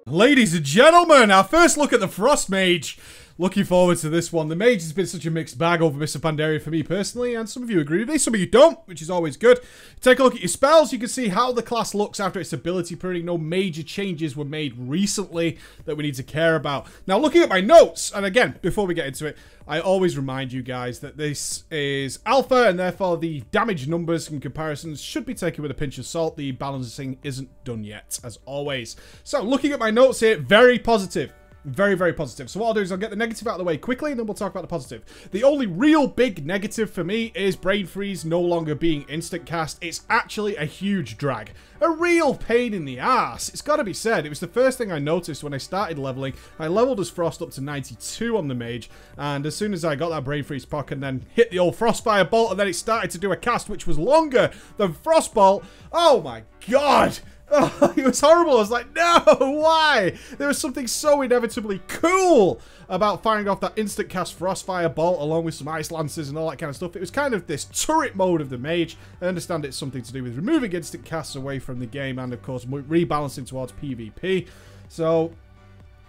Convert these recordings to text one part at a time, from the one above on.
Ladies and gentlemen, our first look at the Frost Mage. Looking forward to this one. The Mage has been such a mixed bag over Mr. Pandaria for me personally, and some of you agree with me, some of you don't, which is always good. Take a look at your spells. You can see how the class looks after its ability pruning. No major changes were made recently that we need to care about. Now, looking at my notes, and again, before we get into it, I always remind you guys that this is alpha, and therefore the damage numbers and comparisons should be taken with a pinch of salt. The balancing isn't done yet, as always. So, looking at my notes here, very positive. Very, very positive. So what I'll do is I'll get the negative out of the way quickly, and then we'll talk about the positive. The only real big negative for me is Brain Freeze no longer being instant cast. It's actually a huge drag. A real pain in the ass. It's got to be said. It was the first thing I noticed when I started leveling. I leveled as Frost up to 92 on the Mage, and as soon as I got that Brain Freeze proc and then hit the old Frostfire Bolt, and then it started to do a cast which was longer than Frostbolt, oh my god! Oh, it was horrible. I was like, no, why? There was something so inevitably cool about firing off that instant cast Frostfire Bolt along with some Ice Lances and all that kind of stuff. It was kind of this turret mode of the Mage. I understand it's something to do with removing instant casts away from the game and, of course, rebalancing towards PvP. So,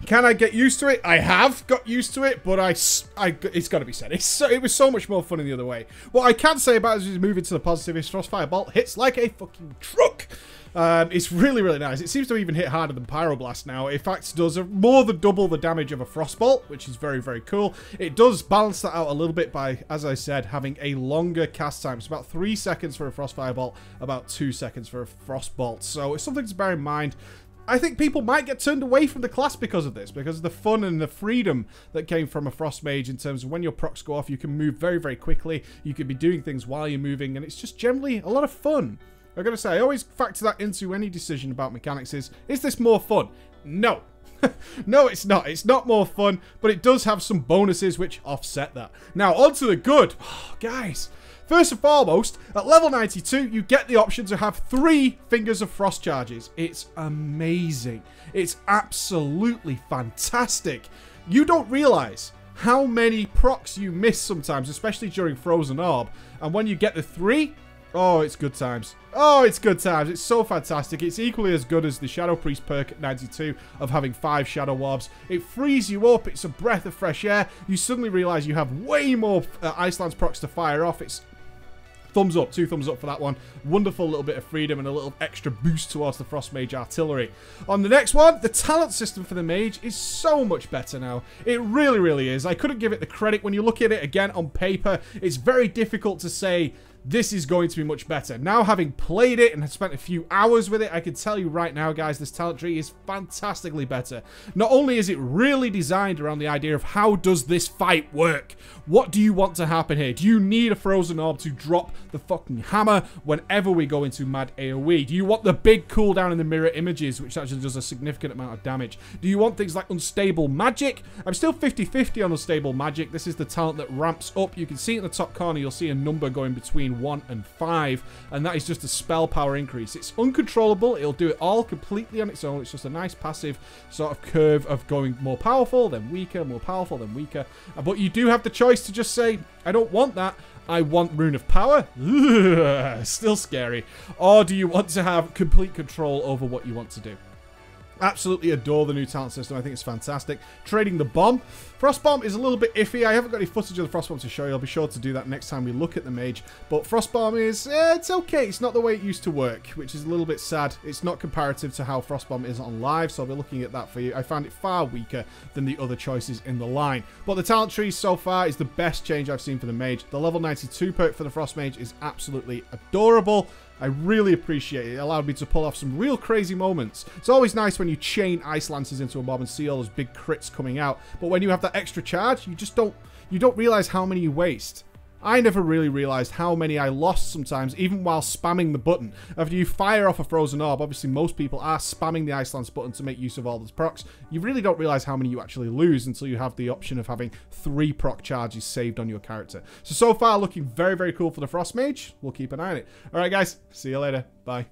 can I get used to it? I have got used to it, but it's got to be said. It was so much more fun in the other way. What I can say about it as we move into the positive is Frostfire Bolt hits like a fucking truck. It's really, really nice. It seems to even hit harder than Pyroblast now. In fact, it does more than double the damage of a Frostbolt, which is very, very cool. It does balance that out a little bit by, as I said, having a longer cast time. It's about 3 seconds for a Frostfire Bolt, about 2 seconds for a Frostbolt. So it's something to bear in mind. I think people might get turned away from the class because of this, because of the fun and the freedom that came from a Frost Mage in terms of when your procs go off, you can move very, very quickly. You can be doing things while you're moving, and it's just generally a lot of fun. I've got to say, I always factor that into any decision about mechanics is this more fun? No. No, it's not. It's not more fun, but it does have some bonuses which offset that. Now, on to the good. Oh, guys, first and foremost, at level 92, you get the option to have 3 Fingers of Frost charges. It's amazing. It's absolutely fantastic. You don't realize how many procs you miss sometimes, especially during Frozen Orb. And when you get the 3, oh, it's good times. Oh, it's good times. It's so fantastic. It's equally as good as the Shadow Priest perk at 92 of having 5 Shadow Orbs. It frees you up. It's a breath of fresh air. You suddenly realize you have way more Ice Lance procs to fire off. It's thumbs up, 2 thumbs up for that one. Wonderful little bit of freedom and a little extra boost towards the Frost Mage artillery. On the next one, the talent system for the Mage is so much better now. It really, really is. I couldn't give it the credit. When you look at it again on paper, it's very difficult to say this is going to be much better. Now, having played it and spent a few hours with it, I can tell you right now, guys, this talent tree is fantastically better. Not only is it really designed around the idea of how does this fight work? What do you want to happen here? Do you need a Frozen Orb to drop the fucking hammer whenever we go into mad AoE? Do you want the big cooldown in the mirror images, which actually does a significant amount of damage? Do you want things like Unstable Magic? I'm still 50-50 on Unstable Magic. This is the talent that ramps up. You can see in the top corner, you'll see a number going between 1 and 5, and that is just a spell power increase. It's uncontrollable. It'll do it all completely on its own. It's just a nice passive sort of curve of going more powerful, then weaker, more powerful, then weaker. But you do have the choice to just say, I don't want that. I want Rune of Power. Ugh, still scary. Or do you want to have complete control over what you want to do? Absolutely adore the new talent system. I think it's fantastic. Trading the bomb. Frost Bomb is a little bit iffy. I haven't got any footage of the Frost Bomb to show you. I'll be sure to do that next time we look at the Mage. But Frost Bomb is, it's okay. It's not the way it used to work, which is a little bit sad. It's not comparative to how Frost Bomb is on live, so I'll be looking at that for you. I found it far weaker than the other choices in the line. But the talent tree so far is the best change I've seen for the Mage. The level 92 perk for the Frost Mage is absolutely adorable. I really appreciate it. It allowed me to pull off some real crazy moments. It's always nice when you chain Ice Lances into a mob and see all those big crits coming out. But when you have that extra charge, you don't realize how many you waste. I never really realized how many I lost sometimes, even while spamming the button. After you fire off a Frozen Orb, obviously most people are spamming the Ice Lance button to make use of all those procs. You really don't realize how many you actually lose until you have the option of having 3 proc charges saved on your character. So far looking very, very cool for the Frost Mage. We'll keep an eye on it. Alright guys, see you later. Bye.